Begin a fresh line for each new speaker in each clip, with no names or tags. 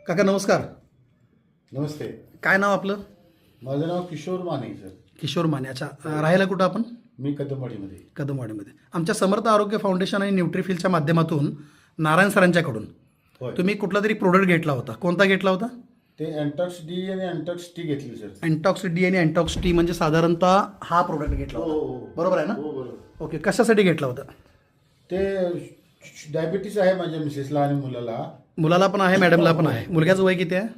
काका नमस्कार.
नमस्ते.
काय नाव आपलं?
माझं नाव किशोर माने सर.
किशोर माने. अच्छा, राहायला कुठं आपण?
मी कदमवाडीमध्ये.
कदमवाडीमध्ये. आमच्या समर्थ आरोग्य फाउंडेशन आणि न्यूट्रीफिलच्या माध्यमातून नारायण सरांच्याकडून
होय.
तुम्ही कुठला तरी प्रोडक्ट घेतला होता. कोणता घेतला होता?
ते अँटॉक्स डी आणि अँटॉक्स टी घेतली सर.
अँटॉक्स डी आणि अँटॉक्स टी म्हणजे साधारणतः हा प्रोडक्ट घेतला
हो,
होता.
हो.
बरोबर आहे ना?
हो बरोबर.
ओके. कशासाठी घेतला होता?
ते डायबिटीस आहे माझ्या मिसेसला आणि मुलाला.
मुलाला पण आहे, मॅडमला पण आहे. मुलग्याचं वय किती आहे?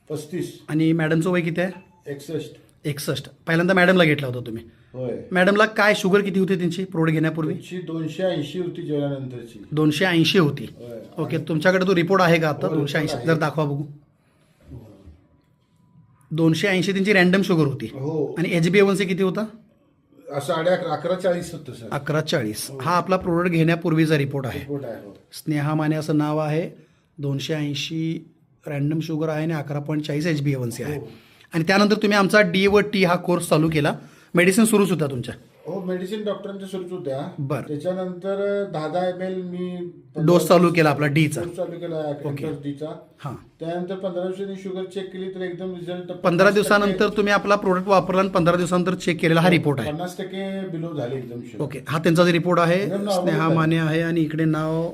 35.
आणि मॅडमचं वय किती आहे?
61.
61. पहिल्यांदा मॅडमला घेतला होता तुम्ही.
होय.
मॅडमला काय शुगर किती होती त्यांची प्रोडक्ट घेण्यापूर्वी?
त्यांची 280 होती जेवणानंतरची.
280 होती.
होय.
ओके. तुमच्याकडे तो रिपोर्ट आहे का आता?
हो,
280
report
जर
आहे.
दाखवा बघू. 280 त्यांची रॅन्डम शुगर होती.
हो.
आणि HbA1c किती होता?
11:40 होतं सर.
1140. हा आपला प्रोडक्ट घेण्यापूर्वीचा रिपोर्ट आहे.
रिपोर्ट आहे. हो.
स्नेहा माने असं नाव आहे. 280 रॅन्डम शुगर आहे आणि 11.40 HbA1c आहे.
हो.
आणि त्यानंतर तुम्ही आमचा डी व टी हा कोर्स चालू केला. मेडिसिन सुरूच होता तुमच्या?
हो, मेडिसिन डॉक्टरांच्या सुरूच होत्या.
बरं.
त्याच्यानंतर 10 ml मी
डोस चालू केला आपला डीचा.
डोस चालू केला अँटॉक्स डीचा.
हां.
त्यानंतर 15 दिवसांनी शुगर चेक केली तर एकदम रिझल्ट
15 दिवसानंतर तुम्ही आपला प्रोडक्ट वापरला आणि 15 दिवसानंतर चेक केलेला हा रिपोर्ट आहे.
50% बिलो झाले एकदम शुगर.
ओके. हा त्यांचा रिपोर्ट आहे.
एकदम normal
स्नेहा
आहे.
माने आहे आणि इकडे नाव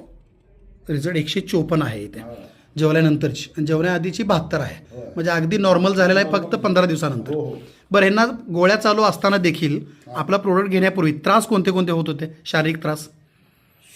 रिझल्ट 154 आहे इथे.
हा.
जेवल्यानंतरची आणि जेवण्याआधीची 72 आहे.
होय.
म्हणजे अगदी नॉर्मल झालेला आहे फक्त 15 दिवसानंतर.
हो हो.
बरं, ह्यांना गोळ्या चालू असताना देखील आपला प्रोडक्ट घेण्यापूर्वी त्रास कोणते कोणते होत होते? शारीरिक त्रास?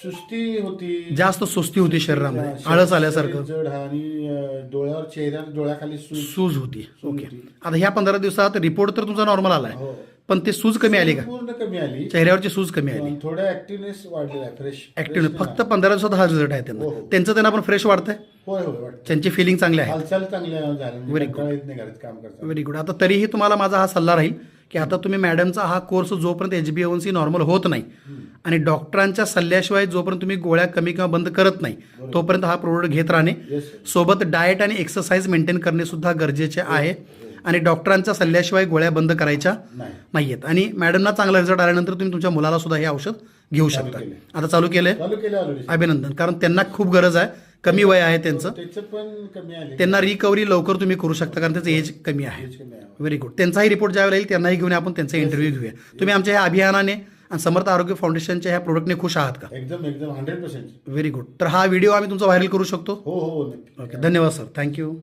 सुस्ती होती.
जास्त सुस्ती होती शरीरामध्ये,
शरीर-
आळस आल्यासारखं,
जड आणि डोळ्यावर चेहऱ्यावर डोळ्याखाली सूज.
सूज होती. ओके.
होती.
आता ह्या 15 दिवसात रिपोर्ट तर तुमचा नॉर्मल आलाय,
हो.
पण ते सूज कमी आली का?
पूर्ण कमी आली.
चेहऱ्यावरची सूज कमी आली.
पण थोडा ऍक्टिव्हनेस वाढलेला आहे. फ्रेश
ऍक्टिव्ह फक्त 15 दिवसात हा रिझल्ट आहे त्यांना.
हो, हो.
त्यांना पण फ्रेश वाटतंय,
होय होय वाटतं.
त्यांची फिलिंग चांगली आहे.
हालचाल चांगल्या झाल्या.
Very good.
कंटाळा येत नाही घरात काम करता.
Very good. आता तरीही तुम्हाला माझा हा सल्ला राहील की आता तुम्ही मॅडमचा हा कोर्स जोपर्यंत HbA1c नॉर्मल होत नाही आणि डॉक्टरांच्या सल्ल्याशिवाय जोपर्यंत तुम्ही गोळ्या कमी किंवा बंद करत नाही तोपर्यंत हा प्रोडक्ट घेत राहणे,
Yes, sir.
सोबत डाएट आणि एक्सरसाइज मेंटेन करणे सुद्धा गरजेचे आहे. आणि डॉक्टरांच्या सल्ल्याशिवाय गोळ्या बंद करायच्या
नाही.
नाहीयेत. आणि मॅडमना चांगला रिझल्ट आल्यानंतर तुम्ही तुमच्या मुलाला सुद्धा हे औषध घेऊ शकता.
केलंय.
आता चालू केलंय.
चालू केलं ऑलरेडी.
अभिनंदन. कारण त्यांना खूप गरज आहे. कमी वय आहे त्यांचं.
त्याचं पण कमी आले.
त्यांना रिकव्हरी लवकर तुम्ही करू शकता कारण त्याचं एज कमी आहे.
Age कमी आहे.
Very good. त्यांचाही रिपोर्ट ज्यावेळेला येईल त्यांनाही घेऊन आपण त्यांचा इंटरव्ह्यू घेऊया. तुम्ही आमच्या ह्या अभियानाने आणि समर्थ आरोग्य फाउंडेशनच्या ह्या प्रोडक्टने खुश आहात का?
एकदम एकदम 100%.
Very good. तर हा व्हिडिओ आम्ही तुमचा व्हायरल करू शकतो.
हो हो नक्की.
ओके. धन्यवाद सर. थँक्यू.